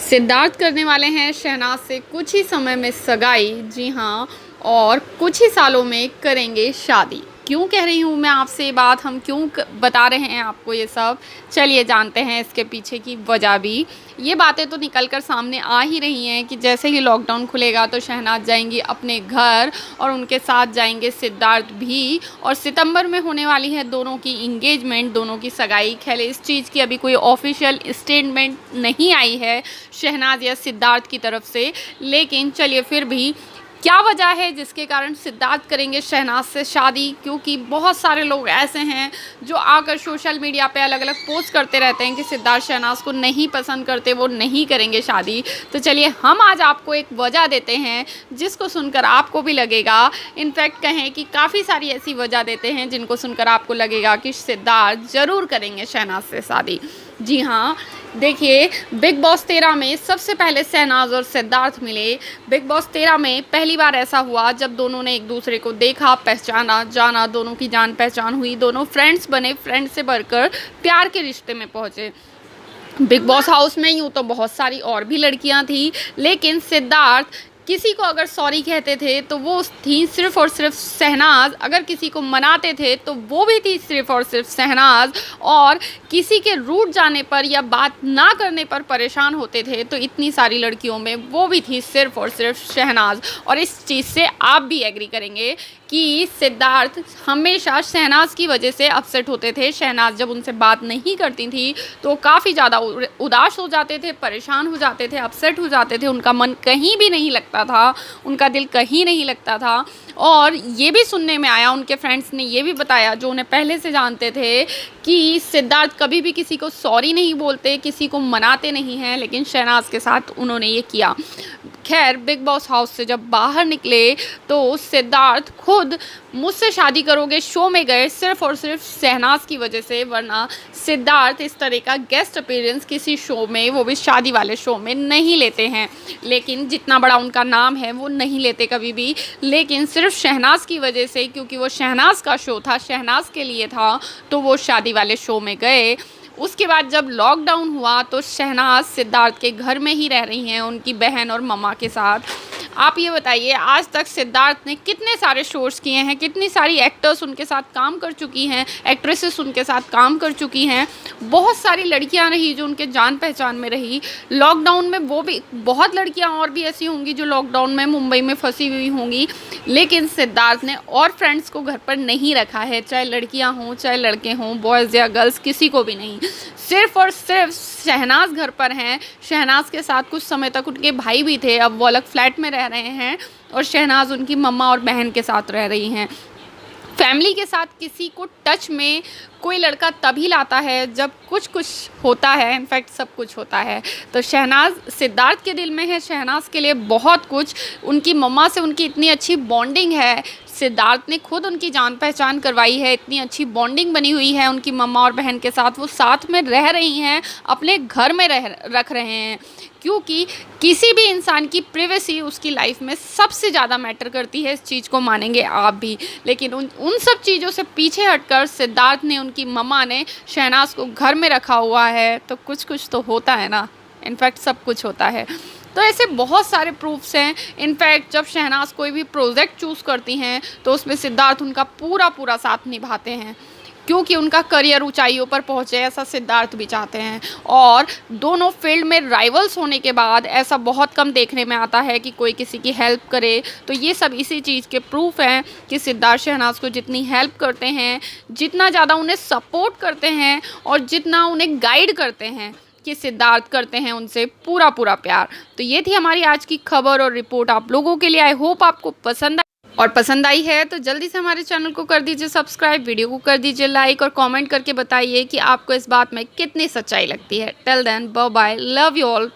सिद्धार्थ करने वाले हैं शहनाज से कुछ ही समय में सगाई। जी हाँ, और कुछ ही सालों में करेंगे शादी। क्यों कह रही हूँ मैं आपसे ये बात, हम क्यों बता रहे हैं आपको ये सब, चलिए जानते हैं इसके पीछे की वजह भी। ये बातें तो निकल कर सामने आ ही रही हैं कि जैसे ही लॉकडाउन खुलेगा तो शहनाज जाएंगी अपने घर और उनके साथ जाएंगे सिद्धार्थ भी। और सितंबर में होने वाली है दोनों की इंगेजमेंट, दोनों की सगाई। खैर इस चीज़ की अभी कोई ऑफिशियल स्टेटमेंट नहीं आई है शहनाज या सिद्धार्थ की तरफ से, लेकिन चलिए फिर भी क्या वजह है जिसके कारण सिद्धार्थ करेंगे शहनाज से शादी। क्योंकि बहुत सारे लोग ऐसे हैं जो आकर सोशल मीडिया पे अलग अलग पोस्ट करते रहते हैं कि सिद्धार्थ शहनाज को नहीं पसंद करते, वो नहीं करेंगे शादी। तो चलिए हम आज आपको एक वजह देते हैं जिसको सुनकर आपको भी लगेगा, इनफैक्ट कहें कि काफ़ी सारी ऐसी वजह देते हैं जिनको सुनकर आपको लगेगा कि सिद्धार्थ ज़रूर करेंगे शहनाज से शादी। जी हाँ, देखिए बिग बॉस 13 में सबसे पहले शहनाज और सिद्धार्थ मिले। बिग बॉस 13 में पहली बार ऐसा हुआ जब दोनों ने एक दूसरे को देखा, पहचाना, जाना, दोनों की जान पहचान हुई, दोनों फ्रेंड्स बने, फ्रेंड से बढ़कर प्यार के रिश्ते में पहुँचे। बिग बॉस हाउस में यूँ तो बहुत सारी और भी लड़कियां थी, लेकिन सिद्धार्थ किसी को अगर सॉरी कहते थे तो वो थी सिर्फ़ और सिर्फ शहनाज, अगर किसी को मनाते थे तो वो भी थी सिर्फ़ और सिर्फ शहनाज, और किसी के रूठ जाने पर या बात ना करने पर परेशान होते थे तो इतनी सारी लड़कियों में वो भी थी सिर्फ़ और सिर्फ शहनाज। और इस चीज़ से आप भी एग्री करेंगे कि सिद्धार्थ हमेशा शहनाज की वजह से अपसेट होते थे। शहनाज जब उनसे बात नहीं करती थी तो काफ़ी ज़्यादा उदास हो जाते थे, परेशान हो जाते थे, अपसेट हो जाते थे, उनका मन कहीं भी नहीं लगता था, उनका दिल कहीं नहीं लगता था। और ये भी सुनने में आया, उनके फ्रेंड्स ने ये भी बताया जो उन्हें पहले से जानते थे, कि सिद्धार्थ कभी भी किसी को सॉरी नहीं बोलते, किसी को मनाते नहीं हैं, लेकिन शहनाज के साथ उन्होंने ये किया। खैर बिग बॉस हाउस से जब बाहर निकले तो सिद्धार्थ खुद मुझसे शादी करोगे शो में गए सिर्फ़ और सिर्फ शहनाज की वजह से, वरना सिद्धार्थ इस तरह का गेस्ट अपीयरेंस किसी शो में, वो भी शादी वाले शो में नहीं लेते हैं। लेकिन जितना बड़ा उनका नाम है वो नहीं लेते कभी भी, लेकिन सिर्फ शहनाज की वजह से, क्योंकि वो शहनाज का शो था, शहनाज के लिए था, तो वो शादी वाले शो में गए। उसके बाद जब लॉकडाउन हुआ तो शहनाज सिद्धार्थ के घर में ही रह रही हैं, उनकी बहन और मम्मा के साथ। आप ये बताइए आज तक सिद्धार्थ ने कितने सारे शोज़ किए हैं, कितनी सारी एक्टर्स उनके साथ काम कर चुकी हैं, एक्ट्रेसेस उनके साथ काम कर चुकी हैं, बहुत सारी लड़कियां रही जो उनके जान पहचान में रही। लॉकडाउन में वो भी बहुत लड़कियां और भी ऐसी होंगी जो लॉकडाउन में मुंबई में फंसी हुई होंगी, लेकिन सिद्धार्थ ने और फ्रेंड्स को घर पर नहीं रखा है, चाहे लड़कियां हों चाहे लड़के हों, बॉयज़ या गर्ल्स, किसी को भी नहीं। सिर्फ़ और सिर्फ शहनाज घर पर हैं। शहनाज के साथ कुछ समय तक उनके भाई भी थे, अब वो अलग फ्लैट में रह रहे हैं, और शहनाज उनकी मम्मा और बहन के साथ रह रही हैं। फैमिली के साथ किसी को टच में कोई लड़का तभी लाता है जब कुछ कुछ होता है, इनफैक्ट सब कुछ होता है। तो शहनाज सिद्धार्थ के दिल में है, शहनाज के लिए बहुत कुछ, उनकी मम्मा से उनकी इतनी अच्छी बॉन्डिंग है, सिद्धार्थ ने खुद उनकी जान पहचान करवाई है, इतनी अच्छी बॉन्डिंग बनी हुई है उनकी मम्मा और बहन के साथ, वो साथ में रह रही हैं, अपने घर में रख रहे हैं। क्योंकि किसी भी इंसान की प्राइवेसी उसकी लाइफ में सबसे ज़्यादा मैटर करती है, इस चीज़ को मानेंगे आप भी। लेकिन उन सब चीज़ों से पीछे हटकर सिद्धार्थ ने, उनकी मम्मा ने शहनाज को घर में रखा हुआ है, तो कुछ तो होता है ना, इनफैक्ट सब कुछ होता है। तो ऐसे बहुत सारे प्रूफ्स हैं। इनफैक्ट जब शहनाज कोई भी प्रोजेक्ट चूज़ करती हैं तो उसमें सिद्धार्थ उनका पूरा साथ निभाते हैं, क्योंकि उनका करियर ऊंचाइयों पर पहुंचे, ऐसा सिद्धार्थ भी चाहते हैं। और दोनों फील्ड में राइवल्स होने के बाद ऐसा बहुत कम देखने में आता है कि कोई किसी की हेल्प करे, तो ये सब इसी चीज़ के प्रूफ हैं कि सिद्धार्थ शहनाज को जितनी हेल्प करते हैं, जितना ज़्यादा उन्हें सपोर्ट करते हैं और जितना उन्हें गाइड करते हैं, कि सिद्धार्थ करते हैं उनसे पूरा प्यार। तो ये थी हमारी आज की खबर और रिपोर्ट आप लोगों के लिए। आई होप आपको पसंद आई है तो जल्दी से हमारे चैनल को कर दीजिए सब्सक्राइब, वीडियो को कर दीजिए लाइक, और कमेंट करके बताइए कि आपको इस बात में कितनी सच्चाई लगती है। Till then bye bye, love you all.